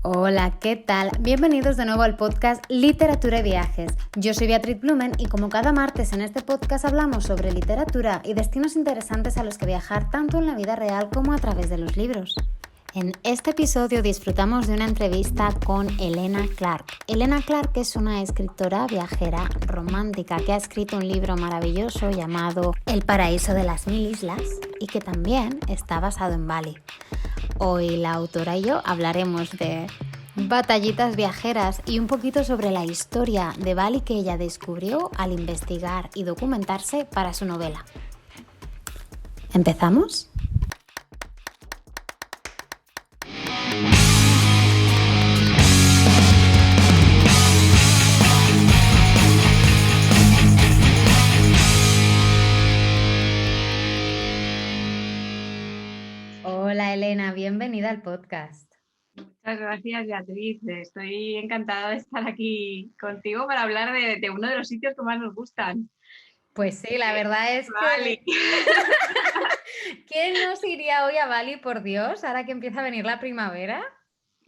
Hola, ¿qué tal? Bienvenidos de nuevo al podcast Literatura y Viajes. Yo soy Beatriz Blumen y como cada martes en este podcast hablamos sobre literatura y destinos interesantes a los que viajar tanto en la vida real como a través de los libros. En este episodio disfrutamos de una entrevista con Helena Clark. Helena Clark es una escritora viajera romántica que ha escrito un libro maravilloso llamado El paraíso de las mil islas y que también está basado en Bali. Hoy la autora y yo hablaremos de batallitas viajeras y un poquito sobre la historia de Bali que ella descubrió al investigar y documentarse para su novela. ¿Empezamos? Hola Elena, bienvenida al podcast. Muchas gracias, Beatriz. Estoy encantada de estar aquí contigo para hablar de uno de los sitios que más nos gustan. Pues sí, la verdad es Bali. que... ¿Quién nos iría hoy a Bali, por Dios, ahora que empieza a venir la primavera?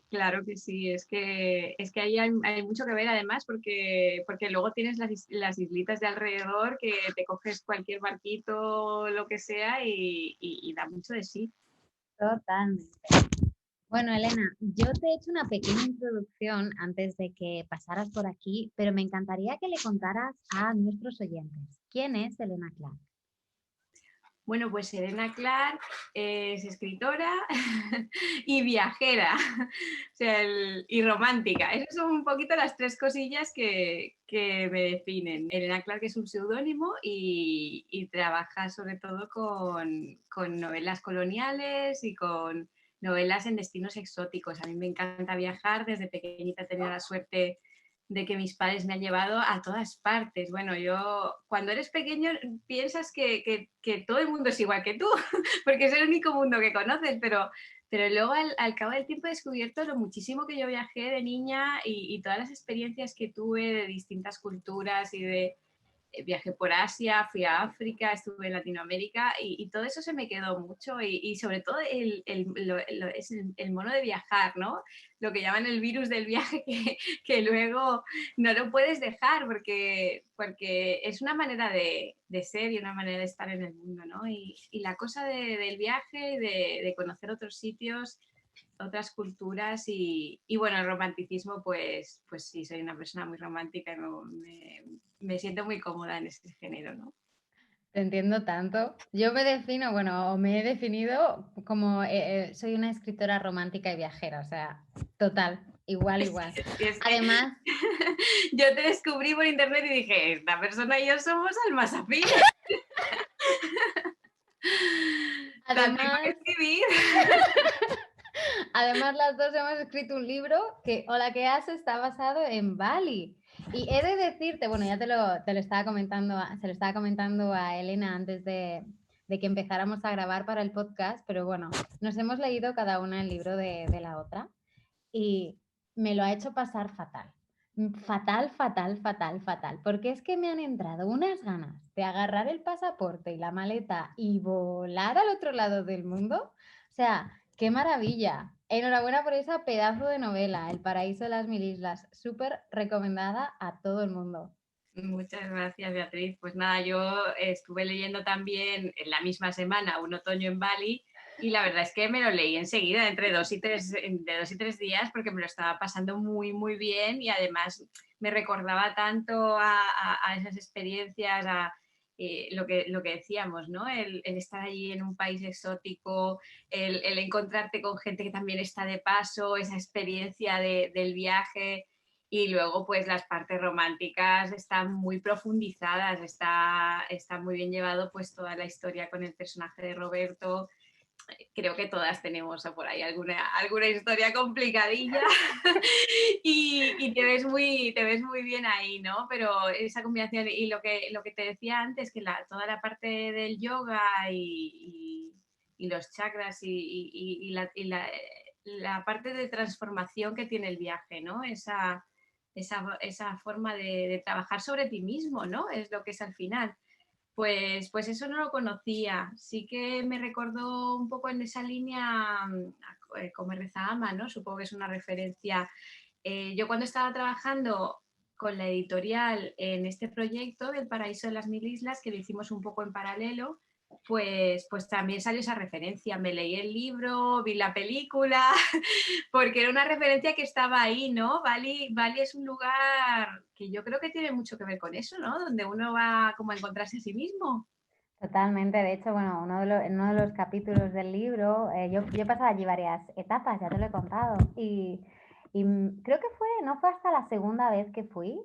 Claro que sí, es que ahí hay mucho que ver además porque luego tienes las islitas de alrededor que te coges cualquier barquito, lo que sea y da mucho de sí. Totalmente. Bueno, Elena, yo te he hecho una pequeña introducción antes de que pasaras por aquí, pero me encantaría que le contaras a nuestros oyentes. ¿Quién es Helena Clark? Bueno, pues Helena Clark es escritora y viajera, o sea, y romántica. Esas son un poquito las tres cosillas que me definen. Helena Clark es un seudónimo y trabaja sobre todo con novelas coloniales y con novelas en destinos exóticos. A mí me encanta viajar, desde pequeñita he tenido la suerte de que mis padres me han llevado a todas partes. Bueno, yo, cuando eres pequeño piensas que todo el mundo es igual que tú, porque es el único mundo que conoces, pero luego al cabo del tiempo he descubierto lo muchísimo que yo viajé de niña y todas las experiencias que tuve de distintas culturas y de viajé por Asia, fui a África, estuve en Latinoamérica y todo eso se me quedó mucho y sobre todo es el mono de viajar, ¿no? Lo que llaman el virus del viaje que luego no lo puedes dejar porque es una manera de ser y una manera de estar en el mundo, ¿no? Y la cosa del viaje, de conocer otros sitios, otras culturas y bueno, el romanticismo, pues sí, soy una persona muy romántica y me siento muy cómoda en ese género, ¿no? Te entiendo tanto. Yo me defino, bueno, o me he definido como soy una escritora romántica y viajera, o sea, total, igual, igual. Es que Además, yo te descubrí por internet y dije, esta persona y yo somos almas afines. La tengo que además, escribir. además, las dos hemos escrito un libro que Hola, ¿qué haces? Está basado en Bali. Y he de decirte, bueno, ya te lo estaba comentando, se lo estaba comentando a Elena antes de que empezáramos a grabar para el podcast, pero bueno, nos hemos leído cada una el libro de la otra y me lo ha hecho pasar fatal. Fatal, fatal, fatal, fatal. Porque es que me han entrado unas ganas de agarrar el pasaporte y la maleta y volar al otro lado del mundo. O sea, qué maravilla. Enhorabuena por esa pedazo de novela, El paraíso de las mil islas. Súper recomendada a todo el mundo. Muchas gracias, Beatriz. Pues nada, yo estuve leyendo también en la misma semana Un otoño en Bali y la verdad es que me lo leí enseguida, entre de 2 y 3 días, porque me lo estaba pasando muy, muy bien y además me recordaba tanto a esas experiencias, lo que decíamos, ¿no? El estar allí en un país exótico, el encontrarte con gente que también está de paso, esa experiencia del viaje. Y luego, pues las partes románticas están muy profundizadas, está muy bien llevado pues toda la historia con el personaje de Roberto. Creo que todas tenemos por ahí alguna historia complicadilla y te ves muy bien ahí, ¿no? Pero esa combinación y lo que te decía antes, que toda la parte del yoga y los chakras la parte de transformación que tiene el viaje, ¿no? Esa forma de trabajar sobre ti mismo, ¿no? Es lo que es al final. Pues eso no lo conocía. Sí que me recordó un poco en esa línea Come, Reza, Ama, ¿no? Supongo que es una referencia. Yo cuando estaba trabajando con la editorial en este proyecto del Paraíso de las Mil Islas, que lo hicimos un poco en paralelo, pues también salió esa referencia. Me leí el libro, vi la película, porque era una referencia que estaba ahí, ¿no? Bali es un lugar que yo creo que tiene mucho que ver con eso, ¿no? Donde uno va como a encontrarse a sí mismo. Totalmente, de hecho, bueno, en uno de los capítulos del libro, yo he pasado allí varias etapas, ya te lo he contado, y creo que no fue hasta la segunda vez que fui,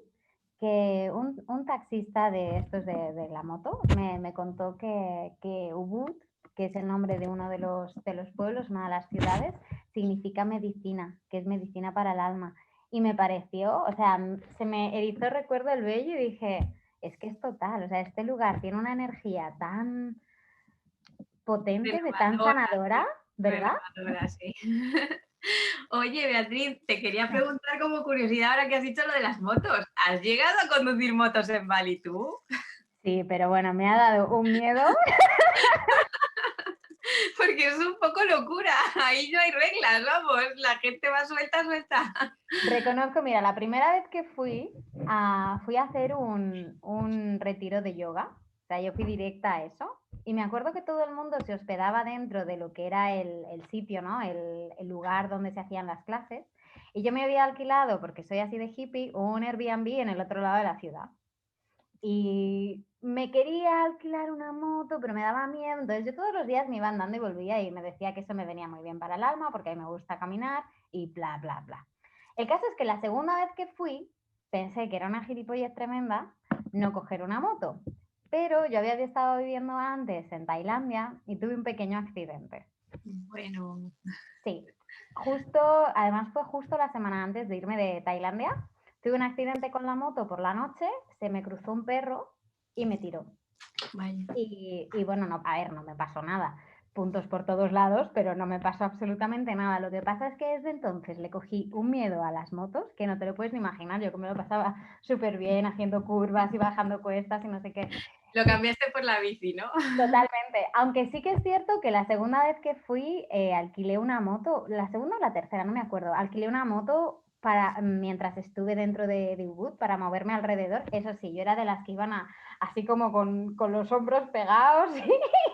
que un taxista de estos de la moto me contó que Ubud, que es el nombre de uno de los pueblos, una de las ciudades, significa medicina, que es medicina para el alma. Y me pareció, o sea, se me erizó recuerdo el vello y dije, es que es total, o sea, este lugar tiene una energía tan potente, de tan Renovadora, sanadora, sí, ¿verdad? renovadora, sí. Oye, Beatriz, te quería preguntar como curiosidad ahora que has dicho lo de las motos. ¿Has llegado a conducir motos en Bali tú? Sí, pero bueno, me ha dado un miedo. Porque es un poco locura. Ahí no hay reglas, vamos. La gente va suelta, suelta. Reconozco, mira, la primera vez que fui a hacer un retiro de yoga. O sea, yo fui directa a eso. Y me acuerdo que todo el mundo se hospedaba dentro de lo que era el sitio, ¿no? El lugar donde se hacían las clases. Y yo me había alquilado, porque soy así de hippie, un Airbnb en el otro lado de la ciudad. Y me quería alquilar una moto, pero me daba miedo. Entonces yo todos los días me iba andando y volvía y me decía que eso me venía muy bien para el alma porque a mí me gusta caminar y bla, bla, bla. El caso es que la segunda vez que fui, pensé que era una gilipollez tremenda no coger una moto. Pero yo había estado viviendo antes en Tailandia y tuve un pequeño accidente. Bueno, Sí, además fue justo la semana antes de irme de Tailandia. Tuve un accidente con la moto por la noche, se me cruzó un perro y me tiró. vaya. Y bueno, no, a ver, no me pasó nada. Puntos por todos lados, pero no me pasó absolutamente nada. Lo que pasa es que desde entonces le cogí un miedo a las motos que no te lo puedes ni imaginar. Yo que me lo pasaba súper bien haciendo curvas y bajando cuestas y no sé qué. Lo cambiaste por la bici, ¿no? Totalmente, aunque sí que es cierto que la segunda vez que fui alquilé una moto, la segunda o la tercera, no me acuerdo, alquilé una moto mientras estuve dentro de Ubud para moverme alrededor. Eso sí, yo era de las que iban así como con los hombros pegados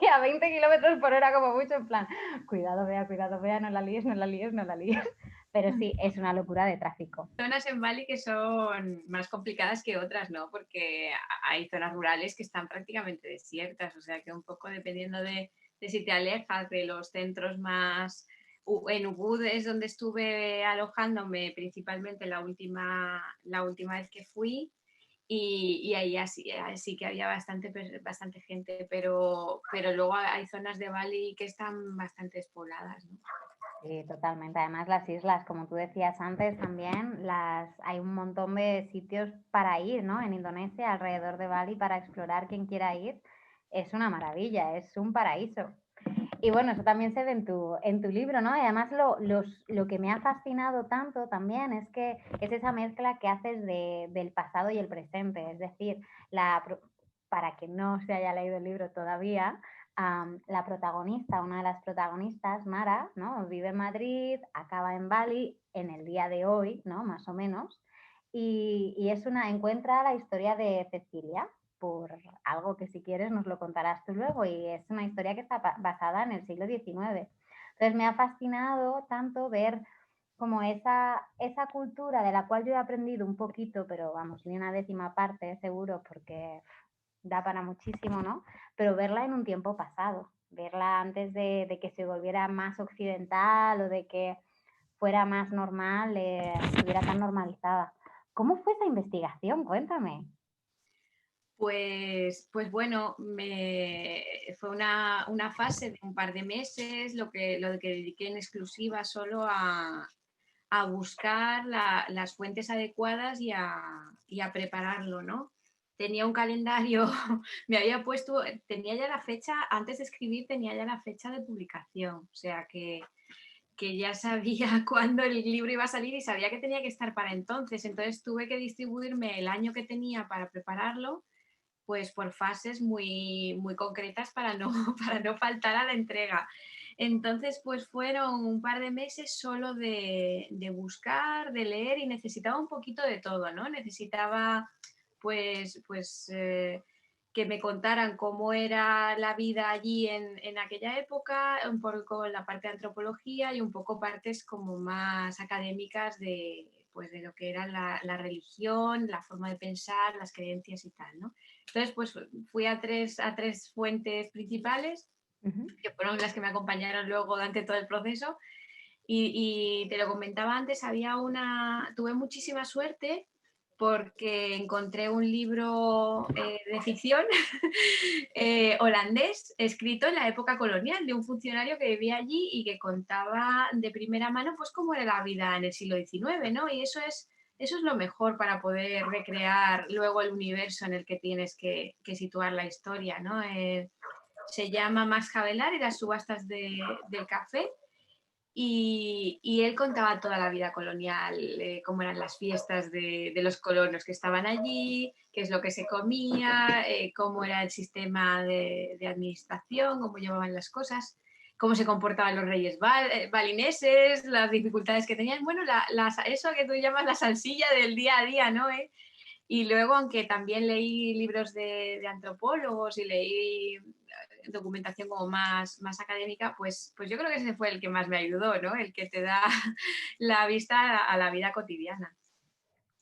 y a 20 kilómetros por hora como mucho, en plan, cuidado, vea, no la líes, no la líes, no la líes. Pero sí, es una locura de tráfico. Zonas en Bali que son más complicadas que otras, ¿no? Porque hay zonas rurales que están prácticamente desiertas, o sea que un poco dependiendo de si te alejas de los centros más... En Ubud es donde estuve alojándome principalmente la última vez que fui y ahí así que había bastante gente, pero luego hay zonas de Bali que están bastante despobladas, ¿no? Sí, totalmente. Además, las islas, como tú decías antes, también hay un montón de sitios para ir, ¿no? En Indonesia, alrededor de Bali, para explorar quien quiera ir. Es una maravilla, es un paraíso. Y bueno, eso también se ve en tu libro, ¿no? Y además lo que me ha fascinado tanto también es que es esa mezcla que haces del pasado y el presente. Es decir, para quien no se haya leído el libro todavía, la protagonista, una de las protagonistas, Mara, ¿no? Vive en Madrid, acaba en Bali en el día de hoy, ¿no? Más o menos. Y encuentra la historia de Cecilia, por algo que si quieres nos lo contarás tú luego, y es una historia que está basada en el siglo XIX. Entonces me ha fascinado tanto ver como esa cultura de la cual yo he aprendido un poquito, pero vamos, ni una décima parte seguro, porque da para muchísimo, ¿no? Pero verla en un tiempo pasado, verla antes de que se volviera más occidental o de que fuera más normal, estuviera tan normalizada. ¿Cómo fue esa investigación? Cuéntame. Pues bueno, fue una fase de un par de meses, lo que dediqué en exclusiva solo a buscar las fuentes adecuadas y a prepararlo, ¿no? Tenía un calendario, me había puesto, tenía ya la fecha, antes de escribir tenía ya la fecha de publicación, o sea que ya sabía cuándo el libro iba a salir y sabía que tenía que estar para entonces tuve que distribuirme el año que tenía para prepararlo pues por fases muy concretas para no, para no faltar a la entrega. Entonces, pues fueron un par de meses solo de buscar, de leer y necesitaba un poquito de todo, ¿no? Necesitaba, que me contaran cómo era la vida allí en aquella época, un poco la parte de antropología y un poco partes como más académicas de lo que era la religión, la forma de pensar, las creencias y tal, ¿no? Entonces, pues fui a tres fuentes principales Ujú. que fueron las que me acompañaron luego durante todo el proceso. Y te lo comentaba antes, tuve muchísima suerte porque encontré un libro de ficción holandés escrito en la época colonial de un funcionario que vivía allí y que contaba de primera mano pues cómo era la vida en el siglo XIX, ¿no? Y eso es lo mejor para poder recrear luego el universo en el que tienes que situar la historia, ¿no? Se llama Max Havelaar y las subastas del café. Y él contaba toda la vida colonial, cómo eran las fiestas de los colonos que estaban allí, qué es lo que se comía, cómo era el sistema de administración, cómo llevaban las cosas, cómo se comportaban los reyes balineses, las dificultades que tenían. Bueno, eso que tú llamas la salsilla del día a día, ¿no? Y luego, aunque también leí libros de antropólogos y leí documentación como más académica, pues yo creo que ese fue el que más me ayudó, ¿no? El que te da la vista a la vida cotidiana.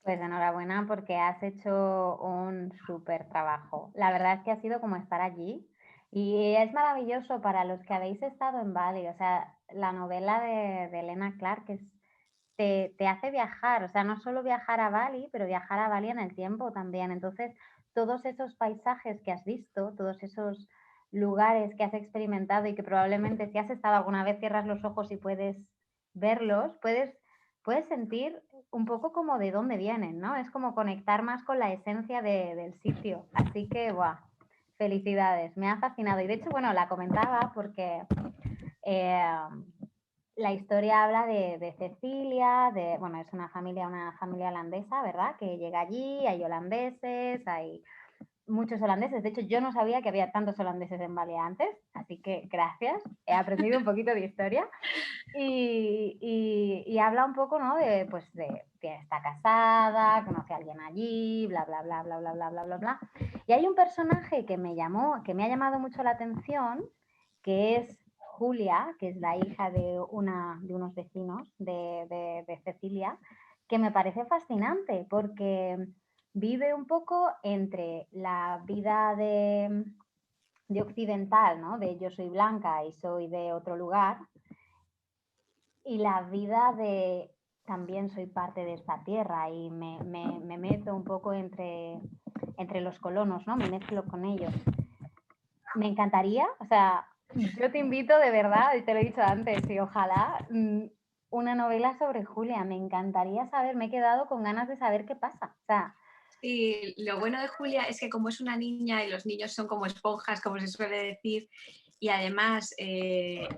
Pues enhorabuena porque has hecho un súper trabajo. La verdad es que ha sido como estar allí y es maravilloso para los que habéis estado en Bali. O sea, la novela de Elena Clark te hace viajar, o sea, no solo viajar a Bali, pero viajar a Bali en el tiempo también. Entonces, todos esos paisajes que has visto, todos esos lugares que has experimentado y que probablemente si has estado alguna vez cierras los ojos y puedes verlos, puedes sentir un poco como de dónde vienen, ¿no? Es como conectar más con la esencia del sitio. Así que, ¡buah! Felicidades, me ha fascinado. Y de hecho, bueno, la comentaba porque eh, la historia habla de Cecilia, bueno, es una familia holandesa, ¿verdad? Que llega allí, hay holandeses, hay muchos holandeses. De hecho, yo no sabía que había tantos holandeses en Bali antes, así que gracias. He aprendido un poquito de historia. Y habla un poco, ¿no? Pues de que está casada, conoce a alguien allí, bla, bla, bla, bla, bla, bla, bla, bla, bla. Y hay un personaje que me ha llamado mucho la atención, que es Julia, que es la hija de unos vecinos de Cecilia, que me parece fascinante porque vive un poco entre la vida de occidental, ¿no? De yo soy blanca y soy de otro lugar, y la vida de también soy parte de esta tierra y me meto un poco entre los colonos, ¿no? Me mezclo con ellos. Me encantaría, o sea, yo te invito de verdad, y te lo he dicho antes, y ojalá una novela sobre Julia, me encantaría saber, me he quedado con ganas de saber qué pasa. O sea, Sí, lo bueno de Julia es que como es una niña y los niños son como esponjas, como se suele decir, y además el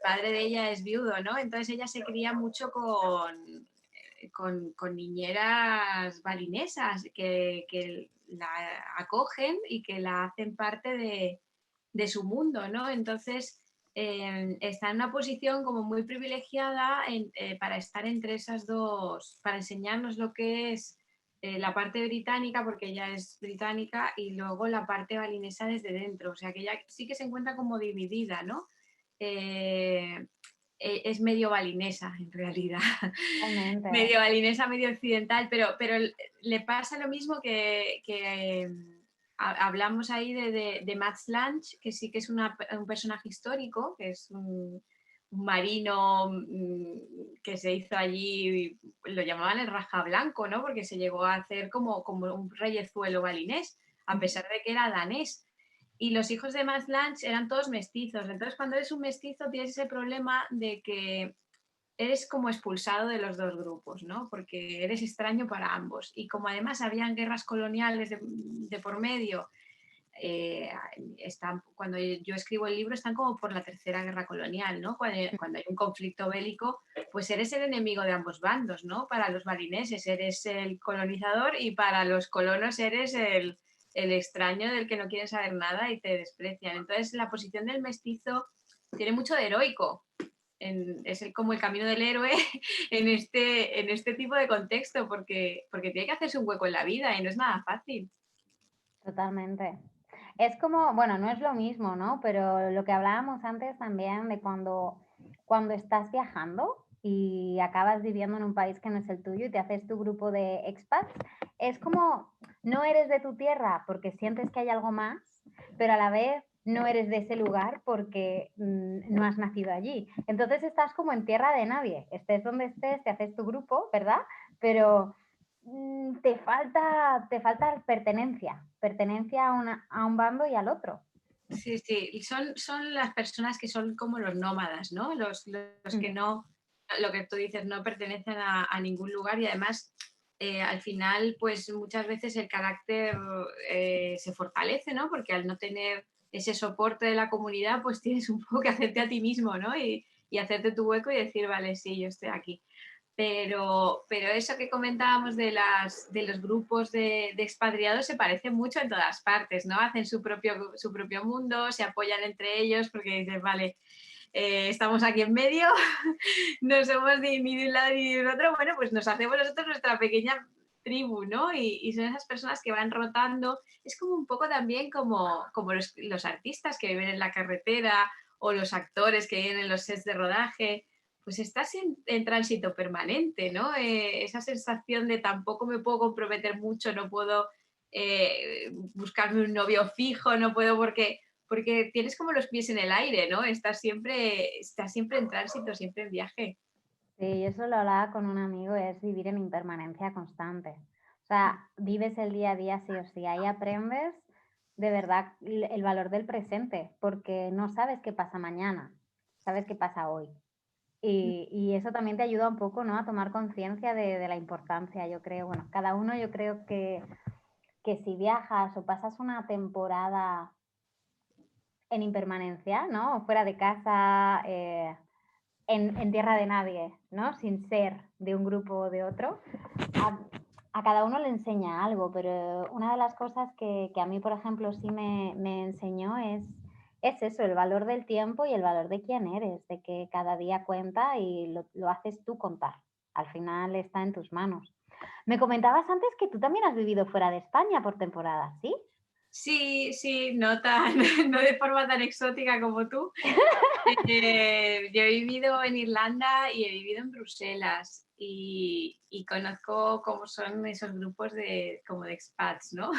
padre de ella es viudo, ¿no? Entonces ella se cría mucho con niñeras balinesas que la acogen y que la hacen parte de su mundo, ¿no? Entonces está en una posición como muy privilegiada para estar entre esas dos, para enseñarnos lo que es la parte británica, porque ella es británica, y luego la parte balinesa desde dentro. O sea que ella sí que se encuentra como dividida, ¿no? Eh, es medio balinesa en realidad, realmente, medio balinesa, medio occidental, pero le pasa lo mismo que hablamos ahí de Max Lange, que sí que es un personaje histórico, que es un marino que se hizo allí, lo llamaban el raja blanco, ¿no? Porque se llegó a hacer como un reyezuelo balinés, a pesar de que era danés. Y los hijos de Max Lange eran todos mestizos. Entonces, cuando eres un mestizo, tienes ese problema de que eres como expulsado de los dos grupos, ¿no? Porque eres extraño para ambos. Y como además habían guerras coloniales de por medio, cuando yo escribo el libro están como por la tercera guerra colonial, ¿no? Cuando hay un conflicto bélico, pues eres el enemigo de ambos bandos, ¿no? Para los balineses eres el colonizador y para los colonos eres el extraño del que no quieren saber nada y te desprecian. Entonces la posición del mestizo tiene mucho de heroico. Como el camino del héroe en este tipo de contexto, porque tiene que hacerse un hueco en la vida y no es nada fácil. Totalmente. Es como, bueno, no es lo mismo, ¿no? Pero lo que hablábamos antes también de cuando estás viajando y acabas viviendo en un país que no es el tuyo y te haces tu grupo de expats, es como no eres de tu tierra porque sientes que hay algo más, pero a la vez no eres de ese lugar porque no has nacido allí. Entonces estás como en tierra de nadie. Estés donde estés, te haces tu grupo, ¿verdad? Pero te falta pertenencia a un bando y al otro. Sí, sí, y son las personas que son como los nómadas, ¿no? Los que no, lo que tú dices, no pertenecen a ningún lugar y además al final, pues muchas veces el carácter se fortalece, ¿no? Porque al no tener ese soporte de la comunidad, pues tienes un poco que hacerte a ti mismo, ¿no? Y hacerte tu hueco y decir, vale, sí, yo estoy aquí. Pero eso que comentábamos de los grupos de expatriados se parece mucho en todas partes, ¿no? Hacen su propio mundo, se apoyan entre ellos porque dices, vale, estamos aquí en medio, no somos ni de un lado ni del otro, bueno, pues nos hacemos nosotros nuestra pequeña tribu, ¿no? Y son esas personas que van rotando. Es como un poco también como los artistas que viven en la carretera o los actores que viven en los sets de rodaje, pues estás en tránsito permanente, ¿no? Esa sensación de tampoco me puedo comprometer mucho, no puedo buscarme un novio fijo, no puedo porque tienes como los pies en el aire, ¿no? Estás siempre en tránsito, siempre en viaje. Sí, eso lo hablaba con un amigo, es vivir en impermanencia constante. O sea, vives el día a día sí o sí, ahí aprendes de verdad el valor del presente, porque no sabes qué pasa mañana, sabes qué pasa hoy. Y eso también te ayuda un poco, ¿no? A tomar conciencia de la importancia, yo creo. Bueno, cada uno yo creo que si viajas o pasas una temporada en impermanencia, ¿no? Fuera de casa, en tierra de nadie, ¿no? Sin ser de un grupo o de otro. A, a cada uno le enseña algo, pero una de las cosas que a mí, por ejemplo, sí me enseñó es eso, el valor del tiempo y el valor de quién eres, de que cada día cuenta y lo haces tú contar. Al final está en tus manos. Me comentabas antes que tú también has vivido fuera de España por temporada, ¿sí? Sí, sí, no tan, no de forma tan exótica como tú. Yo he vivido en Irlanda y he vivido en Bruselas y conozco cómo son esos grupos como de expats, ¿no?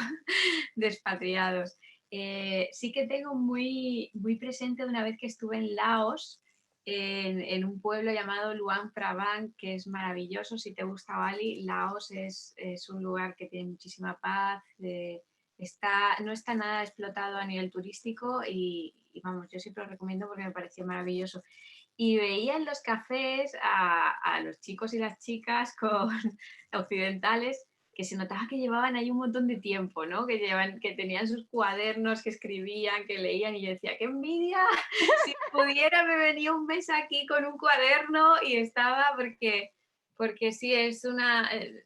De expatriados. Sí que tengo muy, muy presente una vez que estuve en Laos, en un pueblo llamado Luang Prabang, que es maravilloso. Si te gusta Bali, Laos es un lugar que tiene muchísima paz, no está nada explotado a nivel turístico y vamos, yo siempre lo recomiendo porque me pareció maravilloso. Y veía en los cafés a los chicos y las chicas occidentales que se notaba que llevaban ahí un montón de tiempo, ¿no? Que tenían sus cuadernos, que escribían, que leían y yo decía, ¡qué envidia! Si pudiera me venía un mes aquí con un cuaderno y estaba porque sí,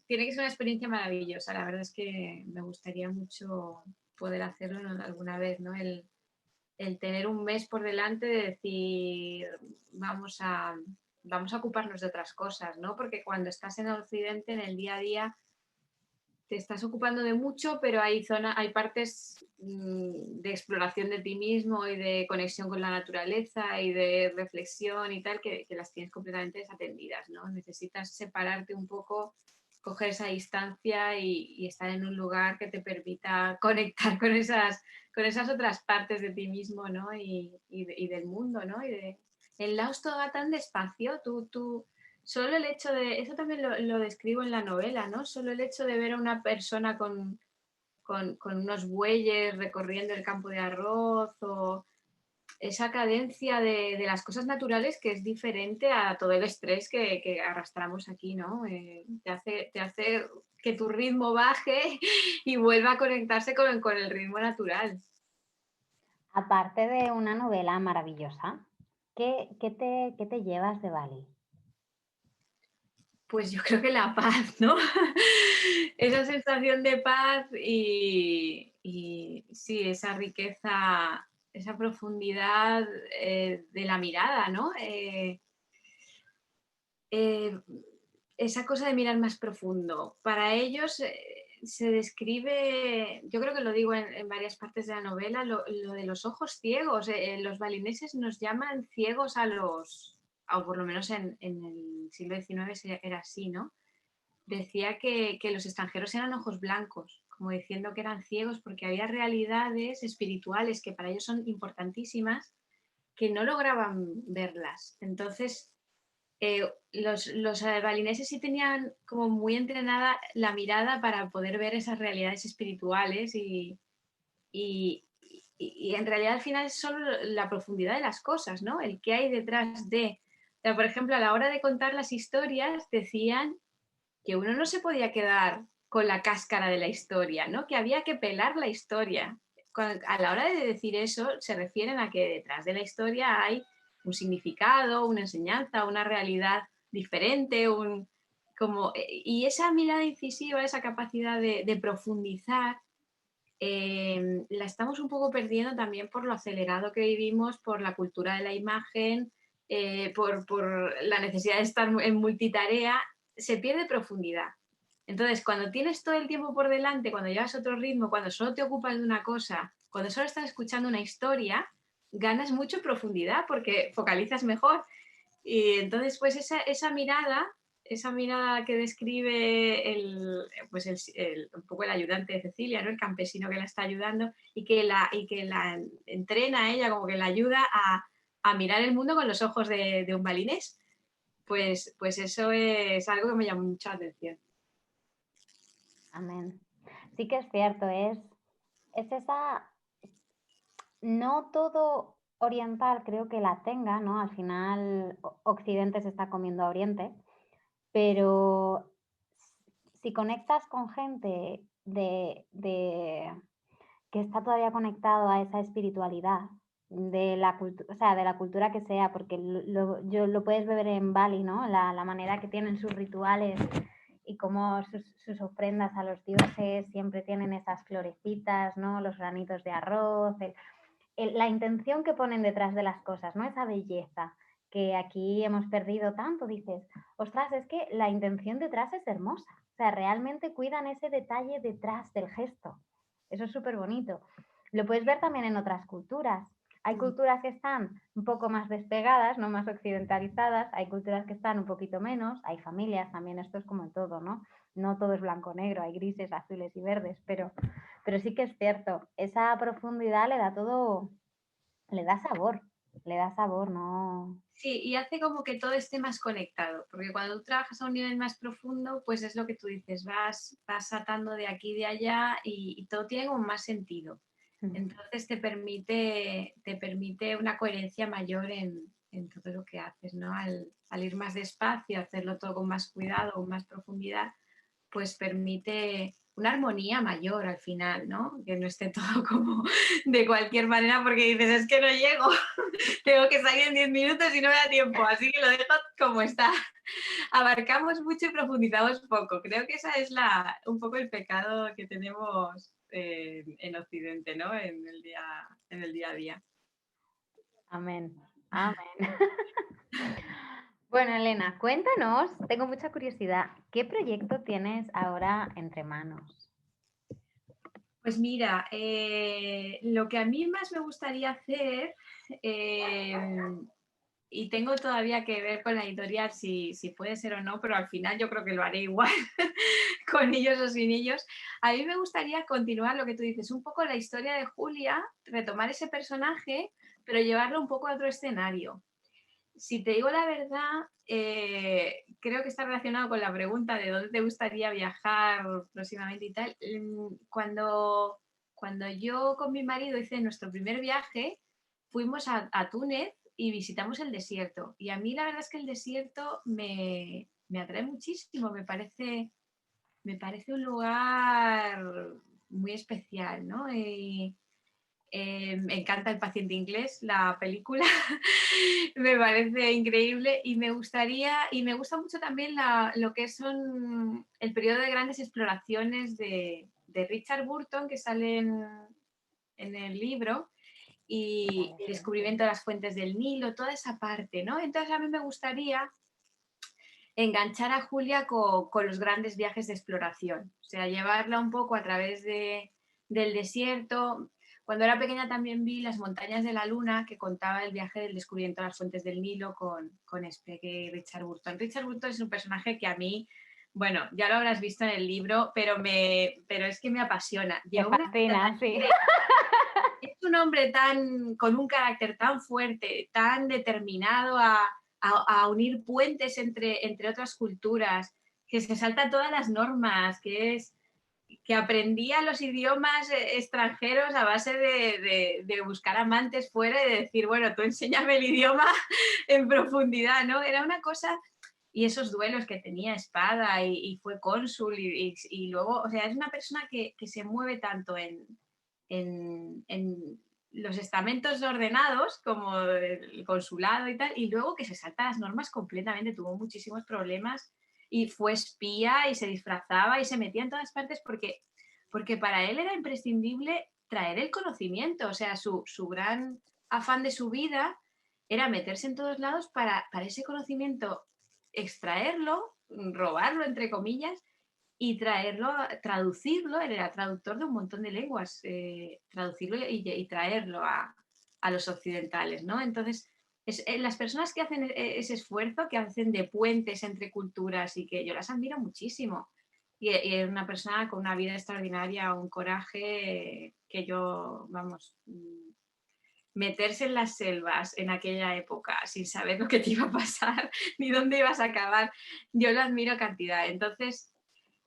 tiene que ser una experiencia maravillosa. La verdad es que me gustaría mucho poder hacerlo alguna vez, ¿no? El tener un mes por delante de decir, vamos a ocuparnos de otras cosas, ¿no? Porque cuando estás en el Occidente, en el día a día, te estás ocupando de mucho, pero hay partes de exploración de ti mismo y de conexión con la naturaleza y de reflexión y tal que las tienes completamente desatendidas, ¿no? Necesitas separarte un poco, coger esa distancia y estar en un lugar que te permita conectar con esas otras partes de ti mismo, ¿no? Y del mundo, ¿no? En Laos todo va tan despacio, solo el hecho eso también lo describo en la novela, ¿no? Solo el hecho de ver a una persona con unos bueyes recorriendo el campo de arroz o esa cadencia de las cosas naturales que es diferente a todo el estrés que arrastramos aquí, ¿no? Te hace que tu ritmo baje y vuelva a conectarse con el ritmo natural. Aparte de una novela maravillosa, ¿qué te llevas de Bali? Pues yo creo que la paz, ¿no? Esa sensación de paz y sí, esa riqueza esa profundidad de la mirada, ¿no? Esa cosa de mirar más profundo. Para ellos se describe, yo creo que lo digo en varias partes de la novela, lo de los ojos ciegos. Los balineses nos llaman ciegos a los, o por lo menos en el siglo XIX era así, ¿no? Decía que los extranjeros eran ojos blancos, como diciendo que eran ciegos porque había realidades espirituales que para ellos son importantísimas que no lograban verlas. Entonces, los balineses sí tenían como muy entrenada la mirada para poder ver esas realidades espirituales y en realidad al final es solo la profundidad de las cosas, ¿no? El que hay detrás de... O sea, por ejemplo, a la hora de contar las historias decían que uno no se podía quedar con la cáscara de la historia, ¿no? Que había que pelar la historia. A la hora de decir eso, se refieren a que detrás de la historia hay un significado, una enseñanza, una realidad diferente, y esa mirada incisiva, esa capacidad de profundizar, la estamos un poco perdiendo también por lo acelerado que vivimos, por la cultura de la imagen, por la necesidad de estar en multitarea, se pierde profundidad. Entonces, cuando tienes todo el tiempo por delante, cuando llevas otro ritmo, cuando solo te ocupas de una cosa, cuando solo estás escuchando una historia, ganas mucho profundidad porque focalizas mejor. Y entonces, pues esa mirada que describe un poco el ayudante de Cecilia, ¿no? El campesino que la está ayudando y que la entrena a ella, como que la ayuda a mirar el mundo con los ojos de un balinés. Pues eso es algo que me llama mucho la atención. Amén. Sí que es cierto, es esa, no todo oriental creo que la tenga, ¿no? Al final Occidente se está comiendo a Oriente, pero si conectas con gente que está todavía conectado a esa espiritualidad de la cultura, o sea, de la cultura que sea, porque lo puedes ver en Bali, ¿no? La manera que tienen sus rituales y cómo sus ofrendas a los dioses siempre tienen esas florecitas, ¿no? Los granitos de arroz, la intención que ponen detrás de las cosas, ¿no? Esa belleza que aquí hemos perdido tanto, dices, ostras, es que la intención detrás es hermosa, o sea, realmente cuidan ese detalle detrás del gesto, eso es súper bonito. Lo puedes ver también en otras culturas. Hay culturas que están un poco más despegadas, no más occidentalizadas, hay culturas que están un poquito menos, hay familias también, esto es como en todo, ¿no? No todo es blanco-negro, hay grises, azules y verdes, pero sí que es cierto, esa profundidad le da todo, le da sabor, ¿no? Sí, y hace como que todo esté más conectado, porque cuando tú trabajas a un nivel más profundo, pues es lo que tú dices, vas atando de aquí y de allá y todo tiene como más sentido. Entonces te permite una coherencia mayor en todo lo que haces, ¿no? Al ir más despacio, hacerlo todo con más cuidado, con más profundidad, pues permite una armonía mayor al final, ¿no? Que no esté todo como de cualquier manera porque dices, es que no llego, tengo que salir en 10 minutos y no me da tiempo, así que lo dejo como está. Abarcamos mucho y profundizamos poco. Creo que esa es un poco el pecado que tenemos en Occidente, ¿no? En el día a día. Amén, amén. Bueno, Elena, cuéntanos, tengo mucha curiosidad, ¿qué proyecto tienes ahora entre manos? Pues mira, lo que a mí más me gustaría hacer, y tengo todavía que ver con la editorial si puede ser o no, pero al final yo creo que lo haré igual, con ellos o sin ellos. A mí me gustaría continuar lo que tú dices, un poco la historia de Julia, retomar ese personaje, pero llevarlo un poco a otro escenario. Si te digo la verdad, creo que está relacionado con la pregunta de dónde te gustaría viajar próximamente y tal. Cuando yo con mi marido hice nuestro primer viaje, fuimos a Túnez y visitamos el desierto. Y a mí la verdad es que el desierto me atrae muchísimo, me parece un lugar muy especial, ¿no? Me encanta El paciente inglés, la película, me parece increíble y me gusta mucho también lo que son el periodo de grandes exploraciones de Richard Burton que sale en el libro y el descubrimiento de las fuentes del Nilo, toda esa parte, ¿no? Entonces a mí me gustaría enganchar a Julia con los grandes viajes de exploración, o sea, llevarla un poco a través del desierto. Cuando era pequeña también vi Las montañas de la luna, que contaba el viaje del descubrimiento de las fuentes del Nilo con Richard Burton. Richard Burton es un personaje que a mí, bueno, ya lo habrás visto en el libro, pero es que me apasiona. Me fascina, sí. Es un hombre con un carácter tan fuerte, tan determinado a unir puentes entre otras culturas, que se salta todas las normas, que aprendía los idiomas extranjeros a base de buscar amantes fuera y de decir, bueno, tú enséñame el idioma en profundidad, ¿no? Era una cosa, y esos duelos que tenía espada y fue cónsul y luego, o sea, es una persona que se mueve tanto en los estamentos ordenados como el consulado y tal, y luego que se salta las normas completamente, tuvo muchísimos problemas y fue espía y se disfrazaba y se metía en todas partes porque para él era imprescindible traer el conocimiento, o sea, su gran afán de su vida era meterse en todos lados para ese conocimiento extraerlo, robarlo entre comillas y traducirlo, él era traductor de un montón de lenguas, traducirlo y traerlo a los occidentales, ¿no? Entonces, las personas que hacen ese esfuerzo, que hacen de puentes entre culturas y que yo las admiro muchísimo. Y es una persona con una vida extraordinaria, un coraje que yo, vamos, meterse en las selvas en aquella época sin saber lo que te iba a pasar ni dónde ibas a acabar, yo lo admiro cantidad. Entonces,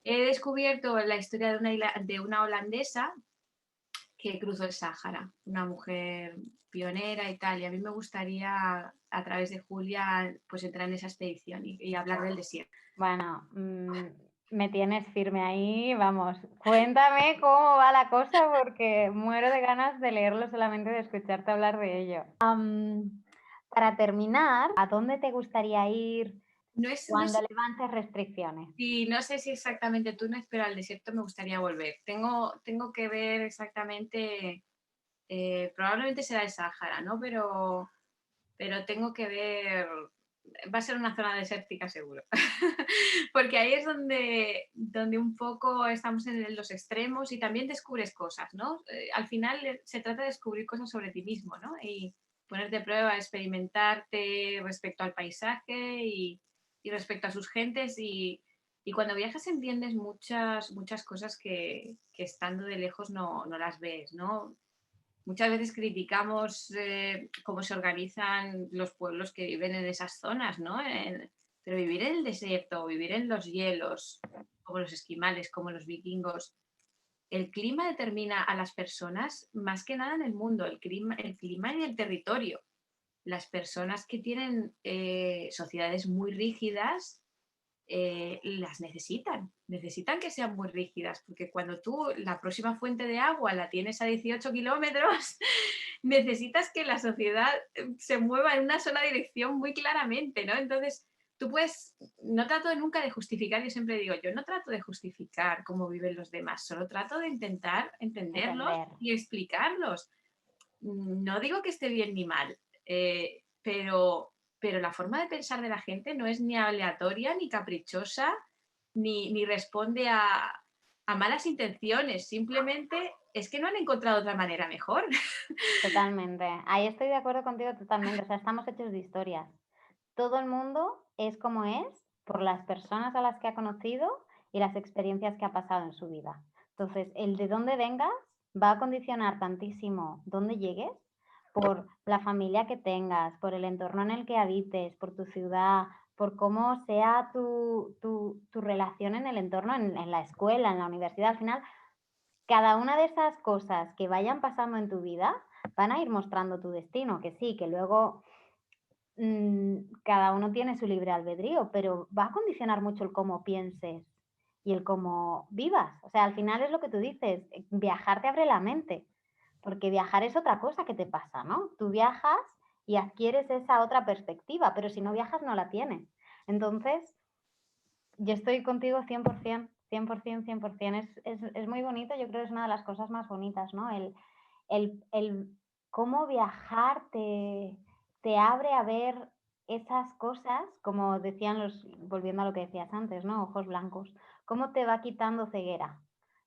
he descubierto la historia de una holandesa que cruzó el Sáhara, una mujer pionera y tal, y a mí me gustaría a través de Julia pues entrar en esa expedición y hablar del desierto. Bueno, me tienes firme ahí, vamos, cuéntame cómo va la cosa porque muero de ganas de leerlo solamente de escucharte hablar de ello. Para terminar, ¿a dónde te gustaría ir cuando levantes restricciones? Sí, no sé si exactamente Túnez, pero al desierto me gustaría volver. Tengo que ver exactamente, probablemente será el Sáhara, ¿no? Pero tengo que ver, va a ser una zona desértica seguro, porque ahí es donde un poco estamos en los extremos y también descubres cosas, ¿no? Al final se trata de descubrir cosas sobre ti mismo, ¿no? Y ponerte a prueba, experimentarte respecto al paisaje y respecto a sus gentes y cuando viajas entiendes muchas cosas que estando de lejos no las ves, ¿no? Muchas veces criticamos cómo se organizan los pueblos que viven en esas zonas, ¿no? Pero vivir en el desierto, vivir en los hielos, como los esquimales, como los vikingos, el clima determina a las personas más que nada en el mundo, el clima y el territorio. Las personas que tienen sociedades muy rígidas las necesitan que sean muy rígidas, porque cuando tú la próxima fuente de agua la tienes a 18 kilómetros, necesitas que la sociedad se mueva en una sola dirección muy claramente, ¿no? Entonces, tú puedes, no trato nunca de justificar, yo siempre digo, yo no trato de justificar cómo viven los demás, solo trato de intentar entenderlos y explicarlos. No digo que esté bien ni mal, pero la forma de pensar de la gente no es ni aleatoria, ni caprichosa, ni responde a malas intenciones, simplemente es que no han encontrado otra manera mejor. Totalmente, ahí estoy de acuerdo contigo totalmente, o sea, estamos hechos de historias. Todo el mundo es como es por las personas a las que ha conocido y las experiencias que ha pasado en su vida. Entonces, el de dónde vengas va a condicionar tantísimo dónde llegues por la familia que tengas, por el entorno en el que habites, por tu ciudad, por cómo sea tu relación en el entorno, en la escuela, en la universidad. Al final, cada una de esas cosas que vayan pasando en tu vida van a ir mostrando tu destino, que sí, que luego cada uno tiene su libre albedrío, pero va a condicionar mucho el cómo pienses y el cómo vivas. O sea, al final es lo que tú dices, viajar te abre la mente, porque viajar es otra cosa que te pasa, ¿no? Tú viajas y adquieres esa otra perspectiva, pero si no viajas no la tienes. Entonces, yo estoy contigo 100%, 100%, 100%. Es muy bonito, yo creo que es una de las cosas más bonitas, ¿no? El cómo viajar te abre a ver esas cosas, como decían volviendo a lo que decías antes, ¿no? Ojos blancos, cómo te va quitando ceguera,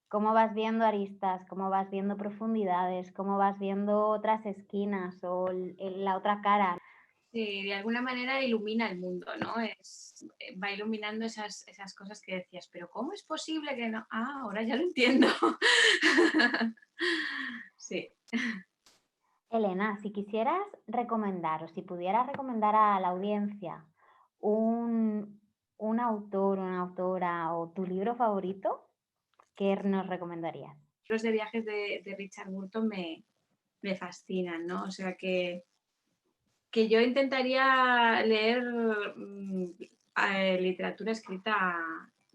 cómo vas viendo aristas, cómo vas viendo profundidades, cómo vas viendo otras esquinas o la otra cara. Sí, de alguna manera ilumina el mundo, ¿no? Va iluminando esas cosas que decías, pero ¿cómo es posible que no? Ah, ahora ya lo entiendo. Sí. Elena, si quisieras recomendar o si pudieras recomendar a la audiencia un autor, una autora o tu libro favorito, ¿qué nos recomendarías? Los de viajes de Richard Burton me fascinan, ¿no? O sea que yo intentaría leer literatura escrita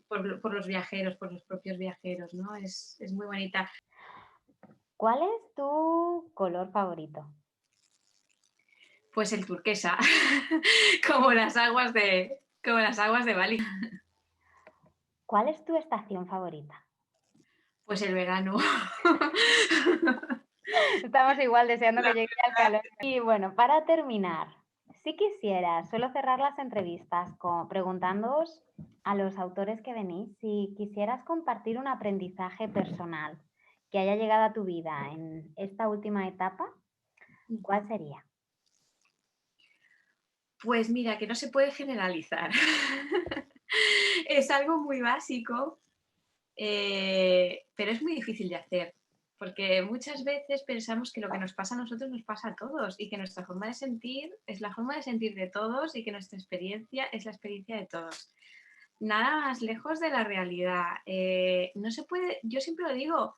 por los viajeros, por los propios viajeros, ¿no? Es muy bonita. ¿Cuál es tu color favorito? Pues el turquesa, como las aguas de Bali. ¿Cuál es tu estación favorita? Pues el verano. Estamos igual deseando que llegue el calor. Y bueno, para terminar, si quisieras, suelo cerrar las entrevistas preguntándoos a los autores que venís si quisieras compartir un aprendizaje personal que haya llegado a tu vida en esta última etapa, ¿cuál sería? Pues mira, que no se puede generalizar. Es algo muy básico, pero es muy difícil de hacer, porque muchas veces pensamos que lo que nos pasa a nosotros nos pasa a todos y que nuestra forma de sentir es la forma de sentir de todos y que nuestra experiencia es la experiencia de todos. Nada más lejos de la realidad. No se puede, yo siempre lo digo,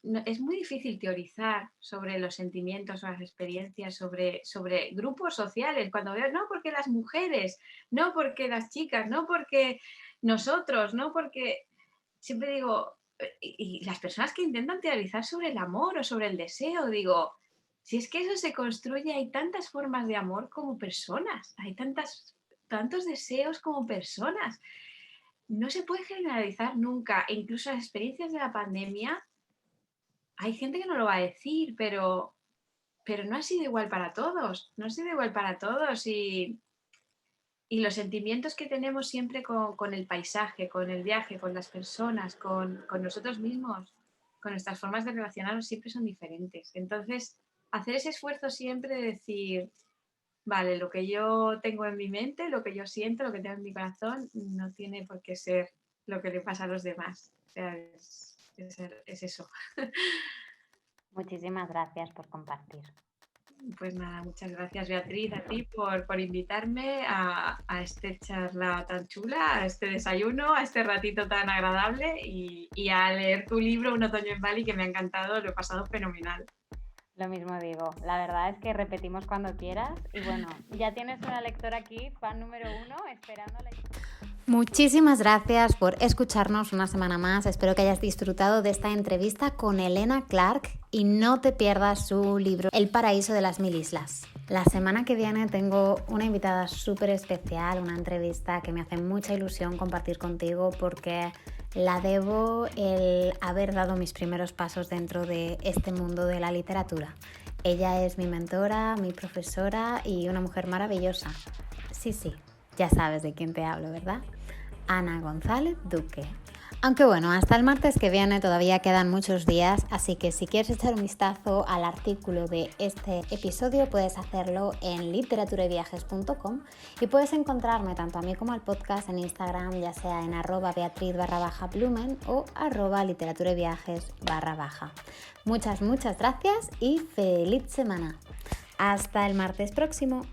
no, es muy difícil teorizar sobre los sentimientos o las experiencias, sobre grupos sociales. Cuando veo, no porque las mujeres, no porque las chicas, no porque nosotros, no porque... Siempre digo, y las personas que intentan teorizar sobre el amor o sobre el deseo, digo, si es que eso se construye, hay tantas formas de amor como personas, hay tantos deseos como personas. No se puede generalizar nunca. E incluso las experiencias de la pandemia, hay gente que no lo va a decir, pero no ha sido igual para todos, no ha sido igual para todos y los sentimientos que tenemos siempre con el paisaje, con el viaje, con las personas, con nosotros mismos, con nuestras formas de relacionarnos siempre son diferentes. Entonces, hacer ese esfuerzo siempre de decir, vale, lo que yo tengo en mi mente, lo que yo siento, lo que tengo en mi corazón, no tiene por qué ser lo que le pasa a los demás. O sea, es eso. Muchísimas gracias por compartir. Pues nada, muchas gracias Beatriz a ti por invitarme a esta charla tan chula, a este desayuno, a este ratito tan agradable y a leer tu libro Un otoño en Bali que me ha encantado, lo he pasado fenomenal. Lo mismo digo, la verdad es que repetimos cuando quieras y bueno, ya tienes una lectora aquí, fan número 1, esperando la... Muchísimas gracias por escucharnos una semana más. Espero que hayas disfrutado de esta entrevista con Elena Clark y no te pierdas su libro El paraíso de las 1000 islas. La semana que viene tengo una invitada súper especial, una entrevista que me hace mucha ilusión compartir contigo porque la debo el haber dado mis primeros pasos dentro de este mundo de la literatura. Ella es mi mentora, mi profesora y una mujer maravillosa. Sí, ya sabes de quién te hablo, ¿verdad? Ana González Duque. Aunque bueno, hasta el martes que viene todavía quedan muchos días, así que si quieres echar un vistazo al artículo de este episodio puedes hacerlo en literaturaviajes.com y puedes encontrarme tanto a mí como al podcast en Instagram, ya sea en @beatriz_blumen o @literaturaviajes_. Muchas gracias y feliz semana. Hasta el martes próximo.